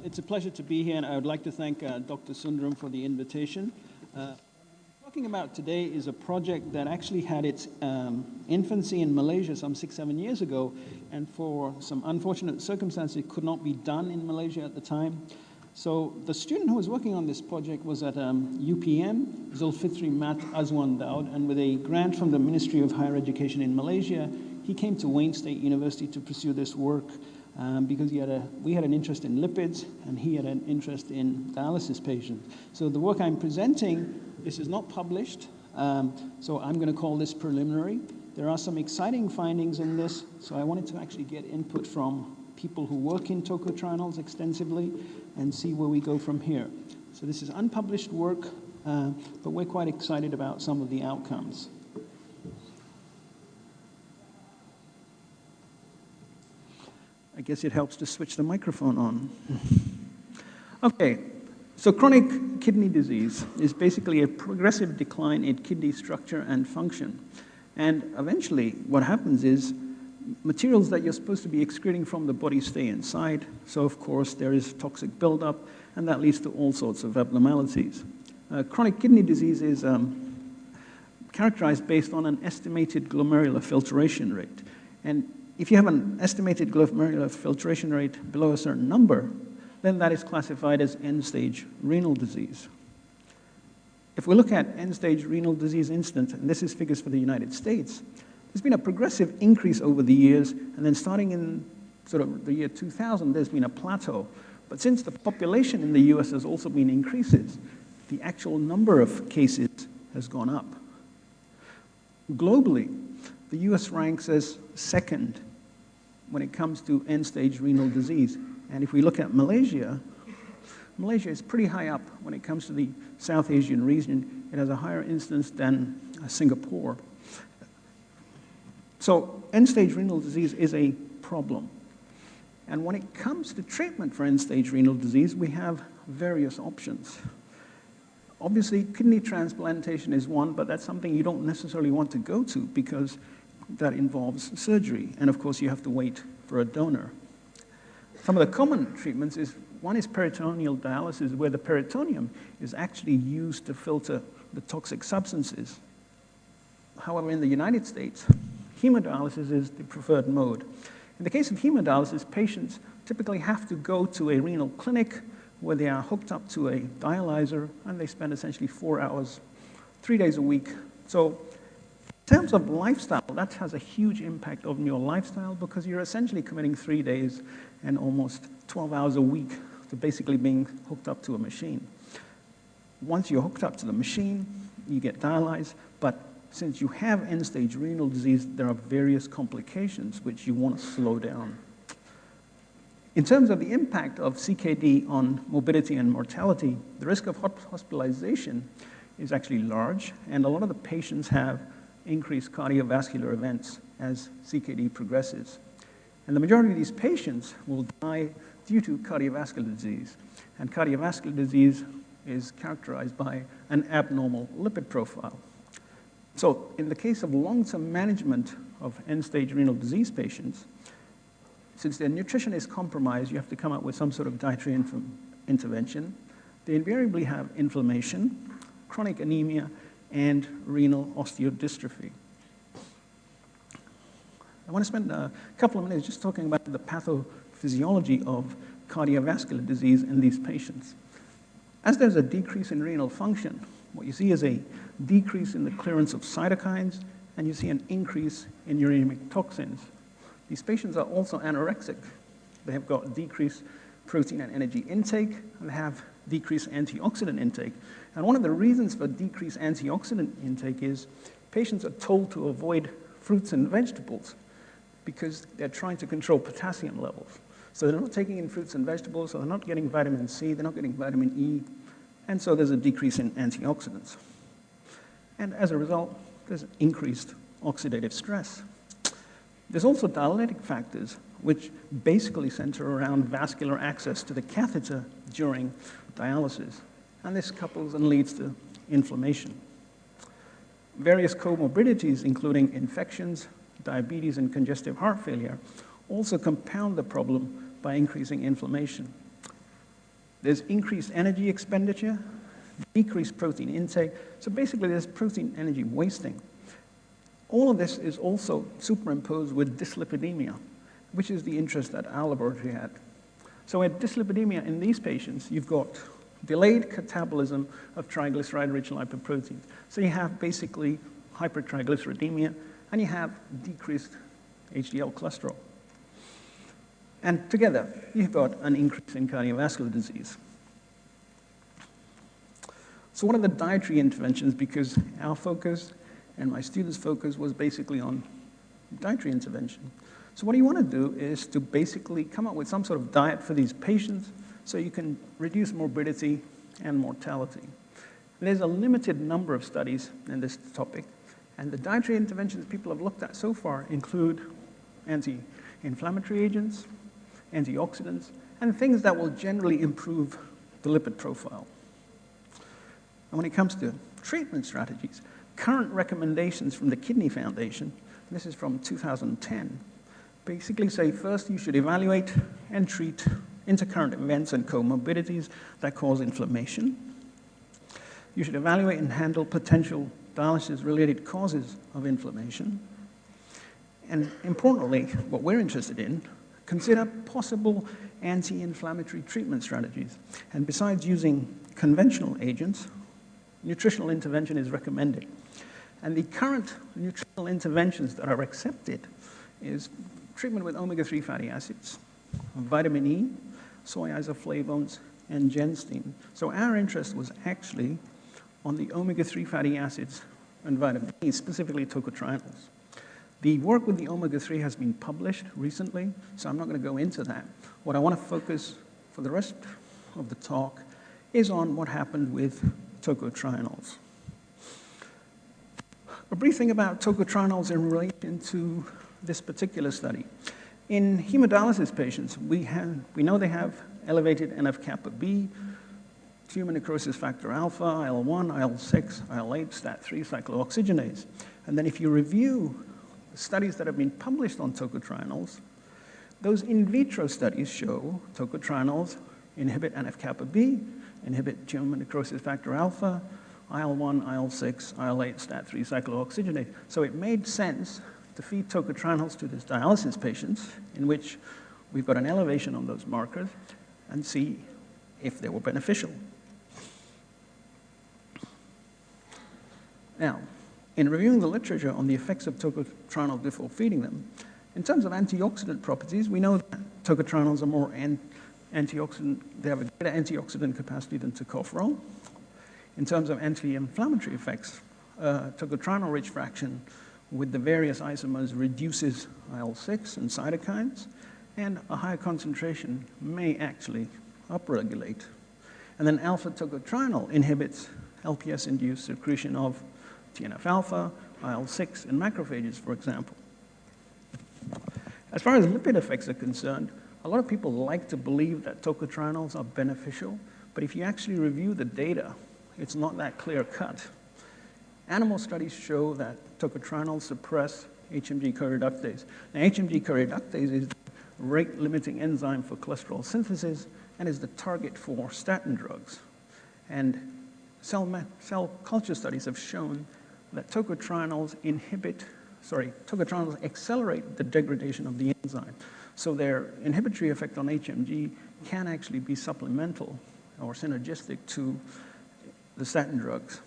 It's a pleasure to be here, and I would like to thank Dr. Sundaram for the invitation. What I'm talking about today is a project that actually had its infancy in Malaysia some 6-7 years ago, and for some unfortunate circumstances, it could not be done in Malaysia at the time. So the student who was working on this project was at UPM, Zulfitri Mat Azwan Daud, and with a grant from the Ministry of Higher Education in Malaysia, he came to Wayne State University to pursue this work because we had an interest in lipids, and he had an interest in dialysis patients. So the work I'm presenting, this is not published, so I'm going to call this preliminary. There are some exciting findings in this, so I wanted to actually get input from people who work in tocotrienols extensively and see where we go from here. So this is unpublished work, but we're quite excited about some of the outcomes. I guess it helps to switch the microphone on. Okay, so chronic kidney disease is basically a progressive decline in kidney structure and function. And eventually, what happens is materials that you're supposed to be excreting from the body stay inside. So, of course, there is toxic buildup, and that leads to all sorts of abnormalities. Chronic kidney disease is characterized based on an estimated glomerular filtration rate. And if you have an estimated glomerular filtration rate below a certain number, then that is classified as end-stage renal disease. If we look at end-stage renal disease incidence, and this is figures for the United States, there's been a progressive increase over the years, and then starting in sort of the year 2000, there's been a plateau. But since the population in the US has also been increases, the actual number of cases has gone up. Globally, the US ranks as second when it comes to end-stage renal disease. And if we look at Malaysia, Malaysia is pretty high up when it comes to the South Asian region. It has a higher incidence than Singapore. So end-stage renal disease is a problem. And when it comes to treatment for end-stage renal disease, we have various options. Obviously, kidney transplantation is one, but that's something you don't necessarily want to go to because that involves surgery. And of course, you have to wait for a donor. Some of the common treatments is, one is peritoneal dialysis, where the peritoneum is actually used to filter the toxic substances. However, in the United States, hemodialysis is the preferred mode. In the case of hemodialysis, patients typically have to go to a renal clinic where they are hooked up to a dialyzer, and they spend essentially 4 hours, 3 days a week. So in terms of lifestyle, that has a huge impact on your lifestyle because you're essentially committing 3 days and almost 12 hours a week to basically being hooked up to a machine. Once you're hooked up to the machine, you get dialyzed, but since you have end-stage renal disease, there are various complications which you want to slow down. In terms of the impact of CKD on morbidity and mortality, the risk of hospitalization is actually large, and a lot of the patients have increased cardiovascular events as CKD progresses. And the majority of these patients will die due to cardiovascular disease. And cardiovascular disease is characterized by an abnormal lipid profile. So in the case of long-term management of end-stage renal disease patients, since their nutrition is compromised, you have to come up with some sort of dietary intervention. They invariably have inflammation, chronic anemia, and renal osteodystrophy. I want to spend a couple of minutes just talking about the pathophysiology of cardiovascular disease in these patients. As there's a decrease in renal function, what you see is a decrease in the clearance of cytokines, and you see an increase in uremic toxins. These patients are also anorexic. They have got decreased protein and energy intake, and they have decreased antioxidant intake. And one of the reasons for decreased antioxidant intake is patients are told to avoid fruits and vegetables because they're trying to control potassium levels. So they're not taking in fruits and vegetables, so they're not getting vitamin C, they're not getting vitamin E, and so there's a decrease in antioxidants. And as a result, there's increased oxidative stress. There's also dialytic factors, which basically center around vascular access to the catheter during dialysis. And this couples and leads to inflammation. Various comorbidities, including infections, diabetes, and congestive heart failure, also compound the problem by increasing inflammation. There's increased energy expenditure, decreased protein intake. So basically, there's protein energy wasting. All of this is also superimposed with dyslipidemia, which is the interest that our laboratory had. So at dyslipidemia in these patients, you've got delayed catabolism of triglyceride-rich lipoproteins. So you have basically hypertriglyceridemia, and you have decreased HDL cholesterol. And together, you've got an increase in cardiovascular disease. So what are the dietary interventions? Because our focus and my students' focus was basically on dietary intervention. So what you want to do is to basically come up with some sort of diet for these patients so you can reduce morbidity and mortality. And there's a limited number of studies in this topic, and the dietary interventions people have looked at so far include anti-inflammatory agents, antioxidants, and things that will generally improve the lipid profile. And when it comes to treatment strategies, current recommendations from the Kidney Foundation, this is from 2010, basically say first you should evaluate and treat intercurrent events and comorbidities that cause inflammation. You should evaluate and handle potential dialysis-related causes of inflammation. And importantly, what we're interested in, consider possible anti-inflammatory treatment strategies. And besides using conventional agents, nutritional intervention is recommended. And the current nutritional interventions that are accepted is treatment with omega-3 fatty acids, vitamin E, soy isoflavones, and genistein. So our interest was actually on the omega-3 fatty acids and vitamin E, specifically tocotrienols. The work with the omega-3 has been published recently, so I'm not going to go into that. What I want to focus for the rest of the talk is on what happened with tocotrienols. A brief thing about tocotrienols in relation to this particular study. In hemodialysis patients, we know they have elevated NF-kappa B, tumor necrosis factor alpha, IL-1, IL-6, IL-8, STAT3, cyclooxygenase. And then if you review the studies that have been published on tocotrienols, those in vitro studies show tocotrienols inhibit NF-kappa B, inhibit tumor necrosis factor alpha, IL-1, IL-6, IL-8, STAT3, cyclooxygenase. So it made sense to feed tocotrienols to these dialysis patients, in which we've got an elevation on those markers, and see if they were beneficial. Now, in reviewing the literature on the effects of tocotrienols before feeding them, in terms of antioxidant properties, we know that tocotrienols are more antioxidant, they have a greater antioxidant capacity than tocopherol. In terms of anti-inflammatory effects, tocotrienol-rich fraction with the various isomers reduces IL-6 and cytokines, and a higher concentration may actually upregulate. And then alpha-tocotrienol inhibits LPS-induced secretion of TNF-alpha, IL-6, and macrophages, for example. As far as lipid effects are concerned, a lot of people like to believe that tocotrienols are beneficial, but if you actually review the data, it's not that clear-cut. Animal studies show that tocotrienols suppress HMG co-reductase. Now, HMG co-reductase is the rate-limiting enzyme for cholesterol synthesis and is the target for statin drugs. And cell culture studies have shown that tocotrienols accelerate the degradation of the enzyme. So their inhibitory effect on HMG can actually be supplemental or synergistic to the statin drugs.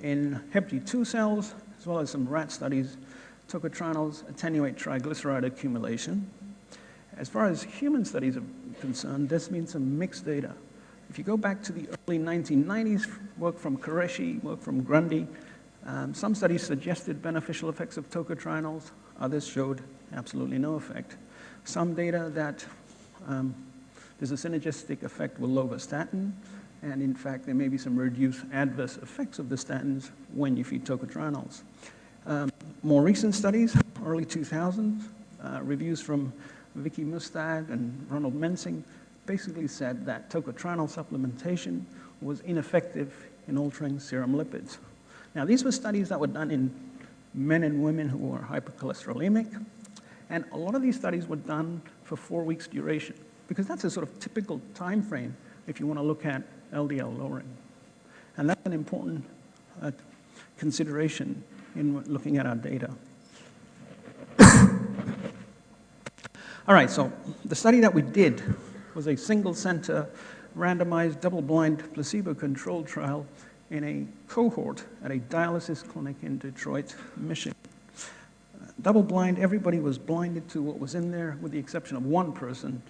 In HepG2 cells, as well as some rat studies, tocotrienols attenuate triglyceride accumulation. As far as human studies are concerned, there's been some mixed data. If you go back to the early 1990s, work from Qureshi, work from Grundy, some studies suggested beneficial effects of tocotrienols, others showed absolutely no effect. Some data that there's a synergistic effect with lovastatin, and in fact, there may be some reduced adverse effects of the statins when you feed tocotrienols. More recent studies, early 2000s, reviews from Vicky Mustad and Ronald Mensing, basically said that tocotrienol supplementation was ineffective in altering serum lipids. Now, these were studies that were done in men and women who were hypercholesterolemic, and a lot of these studies were done for 4 weeks duration, because that's a sort of typical time frame if you want to look at LDL lowering. And that's an important consideration in looking at our data. All right, so the study that we did was a single-center, randomized, double-blind, placebo-controlled trial in a cohort at a dialysis clinic in Detroit, Michigan. Double-blind, everybody was blinded to what was in there, with the exception of one person,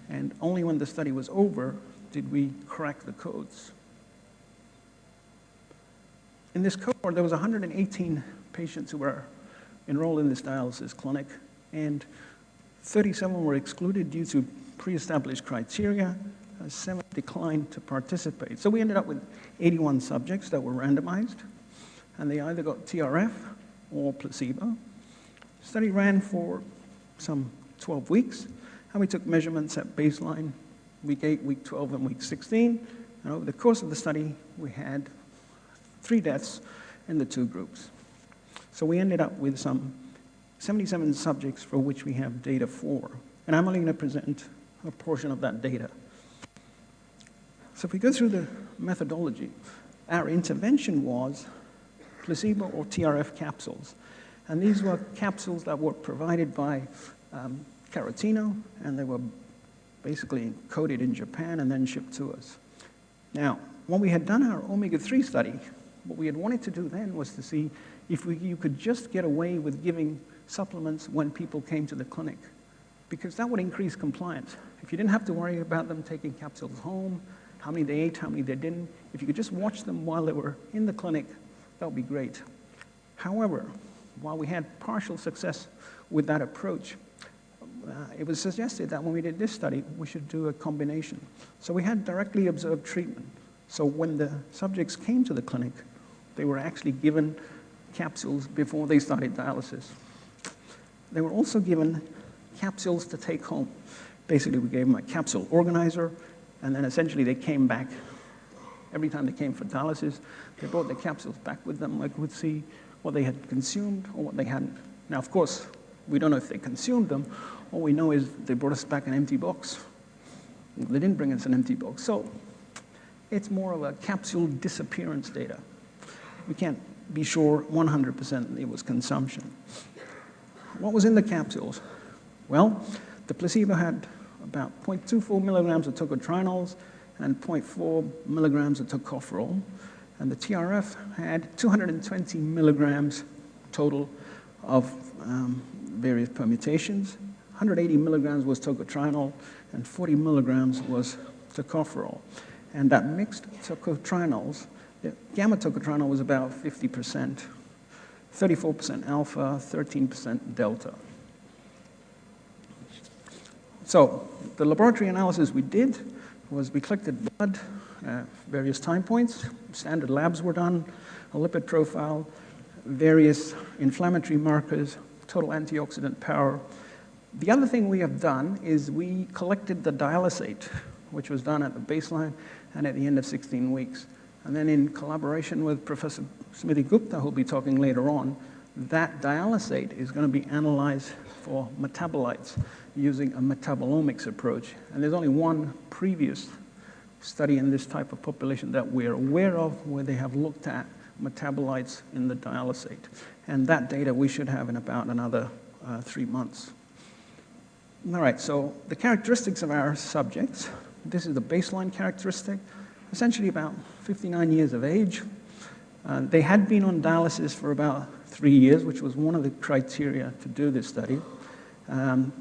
and only when the study was over did we crack the codes. In this cohort, there was 118 patients who were enrolled in this dialysis clinic, and 37 were excluded due to pre-established criteria. 7 declined to participate. So we ended up with 81 subjects that were randomized, and they either got TRF or placebo. The study ran for some 12 weeks, and we took measurements at baseline, week 8, week 12, and week 16. And over the course of the study, we had 3 deaths in the 2 groups. So we ended up with some 77 subjects for which we have data for. And I'm only going to present a portion of that data. So if we go through the methodology, our intervention was placebo or TRF capsules. And these were capsules that were provided by Carotino, and they were basically coated in Japan and then shipped to us. Now, when we had done our omega-3 study, what we had wanted to do then was to see if you could just get away with giving supplements when people came to the clinic, because that would increase compliance. If you didn't have to worry about them taking capsules home, how many they ate, how many they didn't, if you could just watch them while they were in the clinic, that would be great. However, while we had partial success with that approach, it was suggested that when we did this study, we should do a combination. So we had directly observed treatment. So when the subjects came to the clinic, they were actually given capsules before they started dialysis. They were also given capsules to take home. Basically, we gave them a capsule organizer, and then essentially they came back. Every time they came for dialysis, they brought their capsules back with them. Like we'd see what they had consumed or what they hadn't. Now, of course, we don't know if they consumed them. All we know is they brought us back an empty box. They didn't bring us an empty box. So it's more of a capsule disappearance data. We can't be sure 100% it was consumption. What was in the capsules? Well, the placebo had about 0.24 milligrams of tocotrienols and 0.4 milligrams of tocopherol. And the TRF had 220 milligrams total of various permutations. 180 milligrams was tocotrienol, and 40 milligrams was tocopherol. And that mixed tocotrienols, the gamma tocotrienol was about 50%, 34% alpha, 13% delta. So the laboratory analysis we did was we collected blood at various time points. Standard labs were done, a lipid profile, various inflammatory markers, total antioxidant power. The other thing we have done is we collected the dialysate, which was done at the baseline and at the end of 16 weeks. And then in collaboration with Professor Smriti Gupta, who'll be talking later on, that dialysate is going to be analyzed for metabolites using a metabolomics approach. And there's only one previous study in this type of population that we're aware of where they have looked at metabolites in the dialysate. And that data we should have in about another 3 months. All right, so the characteristics of our subjects. This is the baseline characteristic, essentially about 59 years of age. They had been on dialysis for about 3 years, which was one of the criteria to do this study.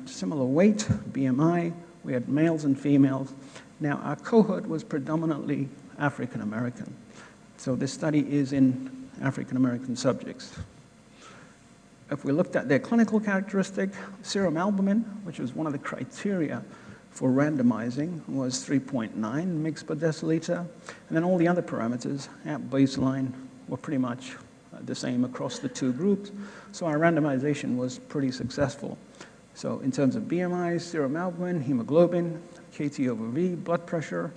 Similar weight, BMI, we had males and females. Now, our cohort was predominantly African American. So this study is in African American subjects. If we looked at their clinical characteristic, serum albumin, which was one of the criteria for randomizing, was 3.9 mg per deciliter. And then all the other parameters at baseline were pretty much the same across the 2 groups. So our randomization was pretty successful. So in terms of BMI, serum albumin, hemoglobin, KT over V, blood pressure,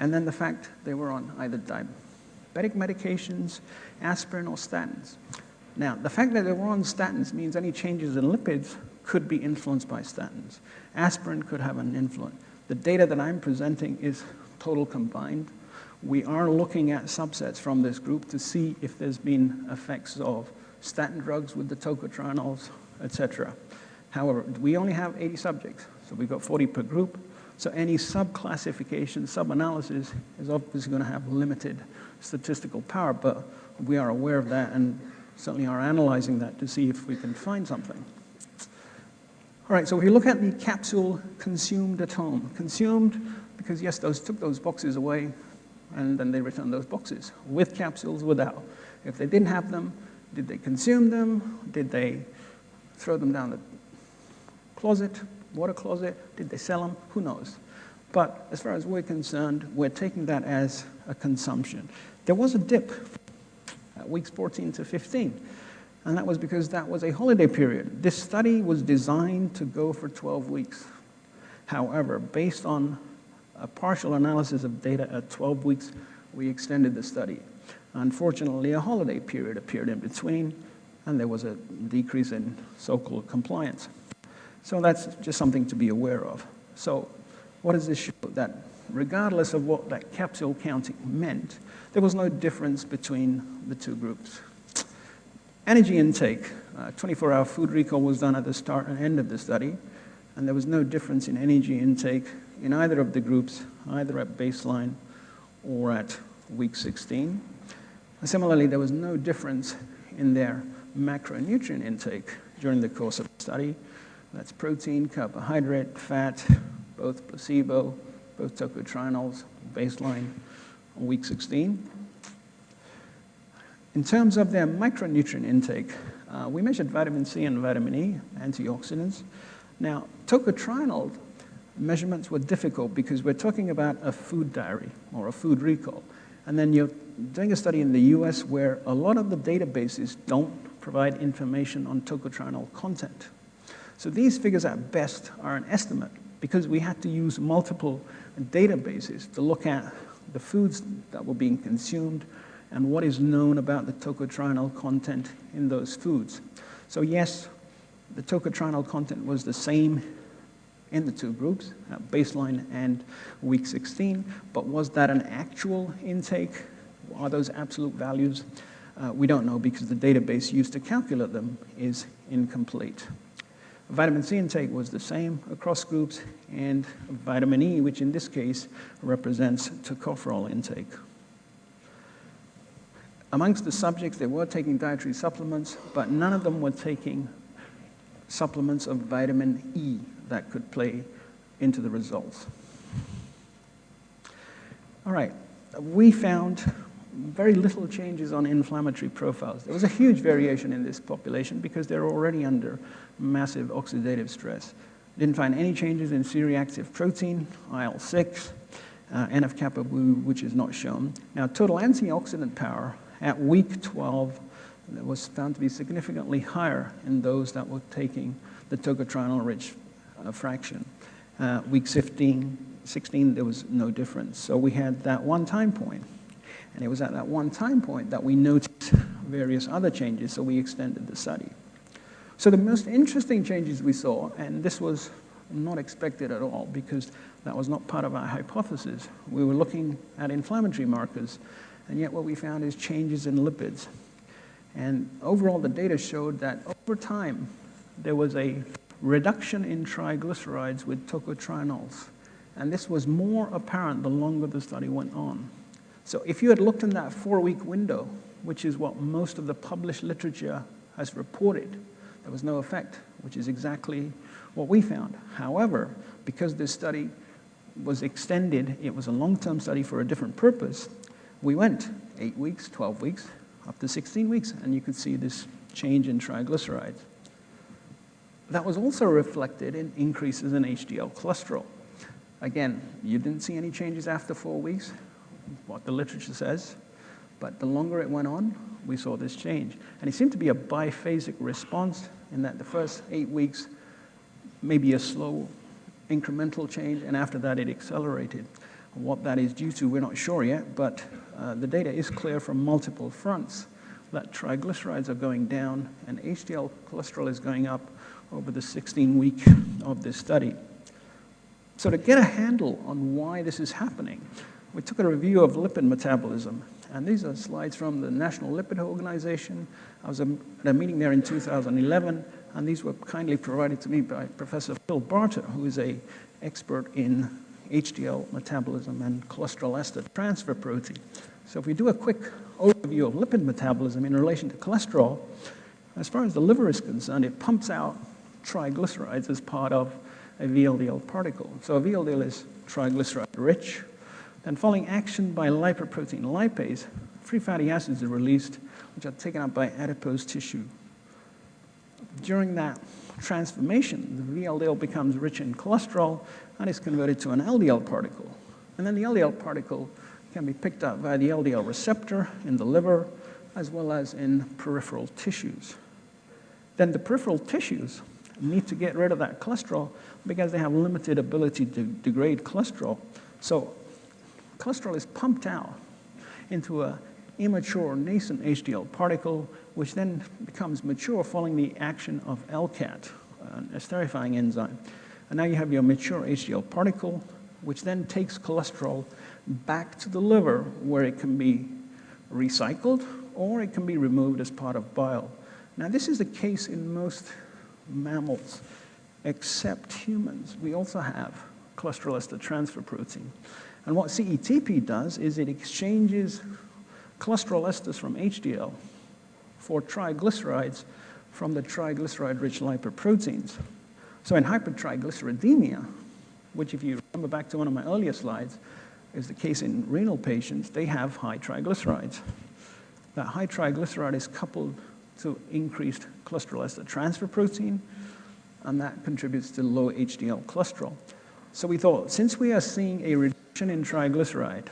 and then the fact they were on either diabetic medications, aspirin, or statins. Now, the fact that they were on statins means any changes in lipids could be influenced by statins. Aspirin could have an influence. The data that I'm presenting is total combined. We are looking at subsets from this group to see if there's been effects of statin drugs with the tocotrienols, etc. However, we only have 80 subjects, so we've got 40 per group. So any sub-classification, sub-analysis is obviously going to have limited statistical power, but we are aware of that and certainly are analyzing that to see if we can find something. All right, so if you look at the capsule consumed at home, consumed because, yes, took those boxes away, and then they returned those boxes with capsules, without. If they didn't have them, did they consume them? Did they throw them down the closet, water closet? Did they sell them? Who knows? But as far as we're concerned, we're taking that as a consumption. There was a dip at weeks 14 to 15, and that was because that was a holiday period. This study was designed to go for 12 weeks. However, based on a partial analysis of data at 12 weeks, we extended the study. Unfortunately, a holiday period appeared in between, and there was a decrease in so-called compliance. So that's just something to be aware of. So what does this show? That regardless of what that capsule counting meant, there was no difference between the two groups. Energy intake, 24-hour food recall was done at the start and end of the study, and there was no difference in energy intake in either of the groups, either at baseline or at week 16. And similarly, there was no difference in their macronutrient intake during the course of the study. That's protein, carbohydrate, fat, both placebo, both tocotrienols, baseline on week 16. In terms of their micronutrient intake, we measured vitamin C and vitamin E, antioxidants. Now, tocotrienol measurements were difficult because we're talking about a food diary or a food recall. And then you're doing a study in the US where a lot of the databases don't provide information on tocotrienol content. So these figures at best are an estimate because we had to use multiple databases to look at the foods that were being consumed and what is known about the tocotrienol content in those foods. So yes, the tocotrienol content was the same in the two groups, at baseline and week 16, but was that an actual intake? Are those absolute values? We don't know because the database used to calculate them is incomplete. Vitamin C intake was the same across groups, and vitamin E, which in this case represents tocopherol intake. Amongst the subjects, they were taking dietary supplements, but none of them were taking supplements of vitamin E that could play into the results. All right, we found very little changes on inflammatory profiles. There was a huge variation in this population because they're already under massive oxidative stress. Didn't find any changes in C-reactive protein, IL-6, NF-kappa B, which is not shown. Now, total antioxidant power at week 12 was found to be significantly higher in those that were taking the tocotrienol-rich fraction. Week 16, there was no difference. So we had that one time point. And it was at that one time point that we noticed various other changes, so we extended the study. So the most interesting changes we saw, and this was not expected at all because that was not part of our hypothesis. We were looking at inflammatory markers, and yet what we found is changes in lipids. And overall, the data showed that over time, there was a reduction in triglycerides with tocotrienols. And this was more apparent the longer the study went on. So if you had looked in that 4-week window, which is what most of the published literature has reported, there was no effect, which is exactly what we found. However, because this study was extended, it was a long-term study for a different purpose, we went 8 weeks, 12 weeks, up to 16 weeks, and you could see this change in triglycerides. That was also reflected in increases in HDL cholesterol. Again, you didn't see any changes after 4 weeks, what the literature says, but the longer it went on, we saw this change. And it seemed to be a biphasic response in that the first 8 weeks, maybe a slow incremental change, and after that it accelerated. What that is due to, we're not sure yet, but the data is clear from multiple fronts that triglycerides are going down and HDL cholesterol is going up over the 16-week of this study. So to get a handle on why this is happening, we took a review of lipid metabolism. And these are slides from the National Lipid Organization. I was at a meeting there in 2011, and these were kindly provided to me by Professor Phil Barter, who is an expert in HDL metabolism and cholesterol ester transfer protein. So if we do a quick overview of lipid metabolism in relation to cholesterol, as far as the liver is concerned, it pumps out triglycerides as part of a VLDL particle. So a VLDL is triglyceride-rich. Then following action by lipoprotein lipase, free fatty acids are released, which are taken up by adipose tissue. During that transformation, the VLDL becomes rich in cholesterol and is converted to an LDL particle. And then the LDL particle can be picked up by the LDL receptor in the liver, as well as in peripheral tissues. Then the peripheral tissues need to get rid of that cholesterol because they have limited ability to degrade cholesterol. So cholesterol is pumped out into an immature nascent HDL particle, which then becomes mature following the action of LCAT, an esterifying enzyme. And now you have your mature HDL particle, which then takes cholesterol back to the liver, where it can be recycled or it can be removed as part of bile. Now, this is the case in most mammals, except humans. We also have cholesterol ester transfer protein. And what CETP does is it exchanges cholesterol esters from HDL for triglycerides from the triglyceride-rich lipoproteins. So in hypertriglyceridemia, which if you remember back to one of my earlier slides, is the case in renal patients, they have high triglycerides. That high triglyceride is coupled to increased cholesterol ester transfer protein, and that contributes to low HDL cholesterol. So we thought, since we are seeing a reduction in triglyceride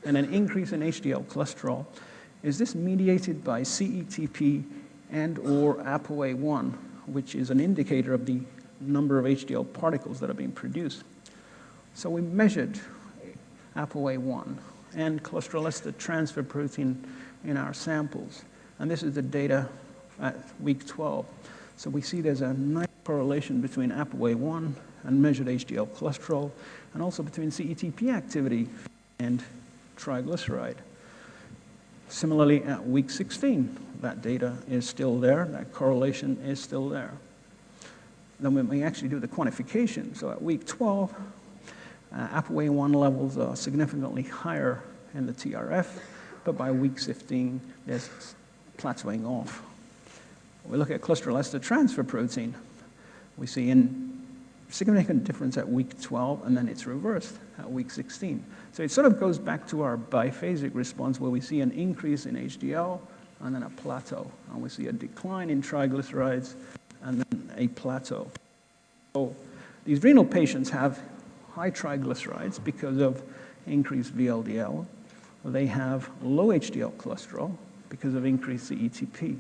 and an increase in HDL cholesterol, is this mediated by CETP and or ApoA1, which is an indicator of the number of HDL particles that are being produced? So we measured ApoA1 and cholesterol ester transfer protein in our samples. And this is the data at week 12. So we see there's a nice correlation between ApoA1 and measured HDL cholesterol, and also between CETP activity and triglyceride. Similarly, at week 16, that data is still there, that correlation is still there. Then when we actually do the quantification, so at week 12, ApoA1 levels are significantly higher in the TRF, but by week 15, there's plateauing off. When we look at cholesterol ester transfer protein, we see a significant difference at week 12, and then it's reversed at week 16. So it sort of goes back to our biphasic response, where we see an increase in HDL and then a plateau, and we see a decline in triglycerides and then a plateau. So these renal patients have high triglycerides because of increased VLDL. They have low HDL cholesterol because of increased CETP.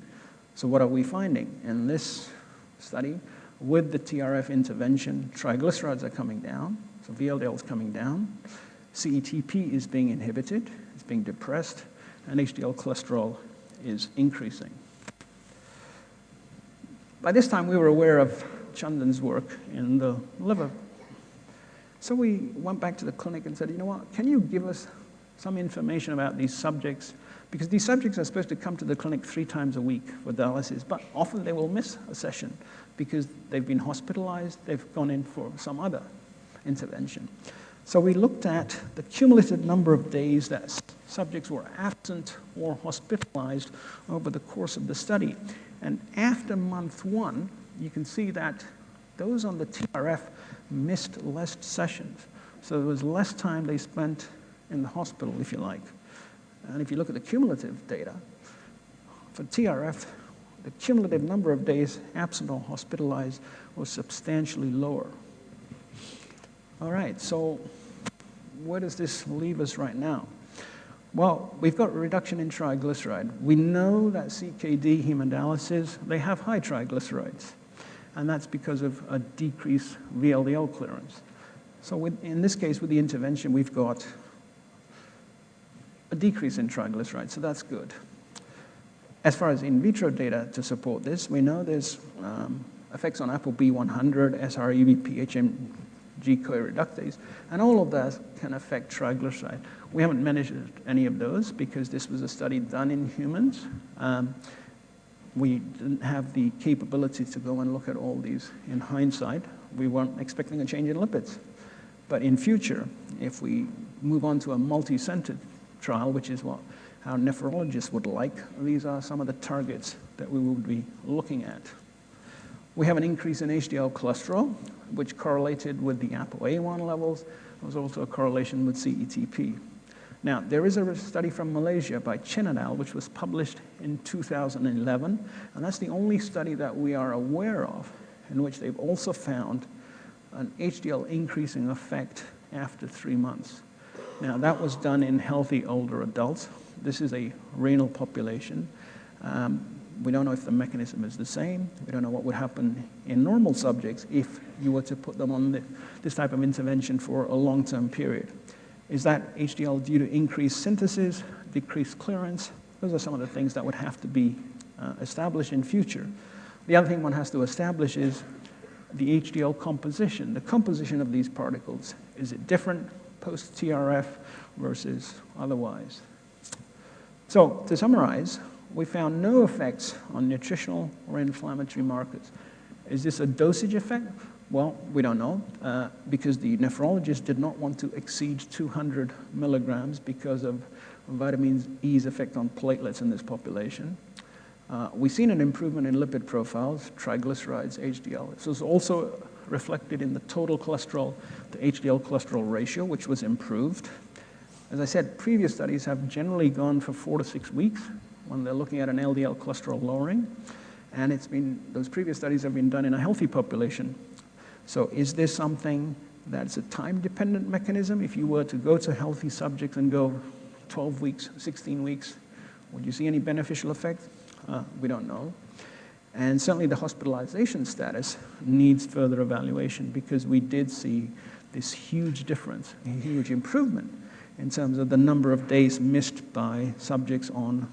So what are we finding? In this study, with the TRF intervention, triglycerides are coming down, so VLDL is coming down, CETP is being inhibited, it's being depressed, and HDL cholesterol is increasing. By this time, we were aware of Chandan's work in the liver. So we went back to the clinic and said, you know what, can you give us some information about these subjects? Because these subjects are supposed to come to the clinic 3 times a week for dialysis, but often they will miss a session because they've been hospitalized, they've gone in for some other intervention. So we looked at the cumulative number of days that subjects were absent or hospitalized over the course of the study. And after month 1, you can see that those on the TRF missed less sessions. So there was less time they spent in the hospital, if you like. And if you look at the cumulative data, for TRF, the cumulative number of days absent or hospitalized was substantially lower. All right, so where does this leave us right now? Well, we've got a reduction in triglyceride. We know that CKD hemodialysis, they have high triglycerides, and that's because of a decreased VLDL clearance. So in this case, with the intervention, we've got a decrease in triglycerides, so that's good. As far as in vitro data to support this, we know there's effects on ApoB100, SREB, G-CoA reductase, and all of that can affect triglyceride. We haven't measured any of those because this was a study done in humans. We didn't have the capability to go and look at all these in hindsight. We weren't expecting a change in lipids. But in future, if we move on to a multi-centered trial, which is what our nephrologists would like, these are some of the targets that we would be looking at. We have an increase in HDL cholesterol, which correlated with the ApoA1 levels. There was also a correlation with CETP. Now, there is a study from Malaysia by Chen et al., which was published in 2011, and that's the only study that we are aware of in which they've also found an HDL increasing effect after 3 months. Now, that was done in healthy older adults. This is a renal population. We don't know if the mechanism is the same. We don't know what would happen in normal subjects if you were to put them on this type of intervention for a long-term period. Is that HDL due to increased synthesis, decreased clearance? Those are some of the things that would have to be established in future. The other thing one has to establish is the HDL composition. The composition of these particles. Is it different post-TRF versus otherwise? So, to summarize, we found no effects on nutritional or inflammatory markers. Is this a dosage effect? Well, we don't know, because the nephrologist did not want to exceed 200 milligrams because of vitamin E's effect on platelets in this population. We've seen an improvement in lipid profiles, triglycerides, HDL. This was also reflected in the total cholesterol to HDL cholesterol ratio, which was improved. As I said, previous studies have generally gone for 4 to 6 weeks when they're looking at an LDL cholesterol lowering, and those previous studies have been done in a healthy population. So is this something that's a time-dependent mechanism? If you were to go to healthy subjects and go 12 weeks, 16 weeks, would you see any beneficial effect? We don't know. And certainly the hospitalization status needs further evaluation because we did see this huge difference, a huge improvement in terms of the number of days missed by subjects on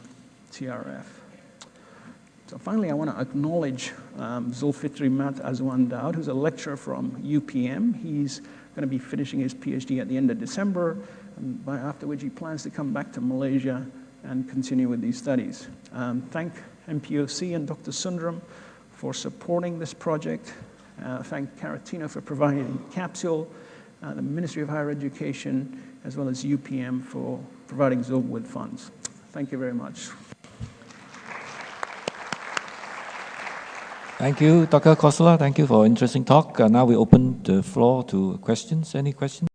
TRF. So finally, I want to acknowledge Zulfitri Mat Azwan Daud, who's a lecturer from UPM. He's going to be finishing his PhD at the end of December, and after which he plans to come back to Malaysia and continue with these studies. Thank MPOC and Dr. Sundaram for supporting this project. Thank Caratina for providing the capsule, the Ministry of Higher Education, as well as UPM for providing Zul with funds. Thank you very much. Thank you, Dr. Khosla. Thank you for an interesting talk. Now we open the floor to questions. Any questions?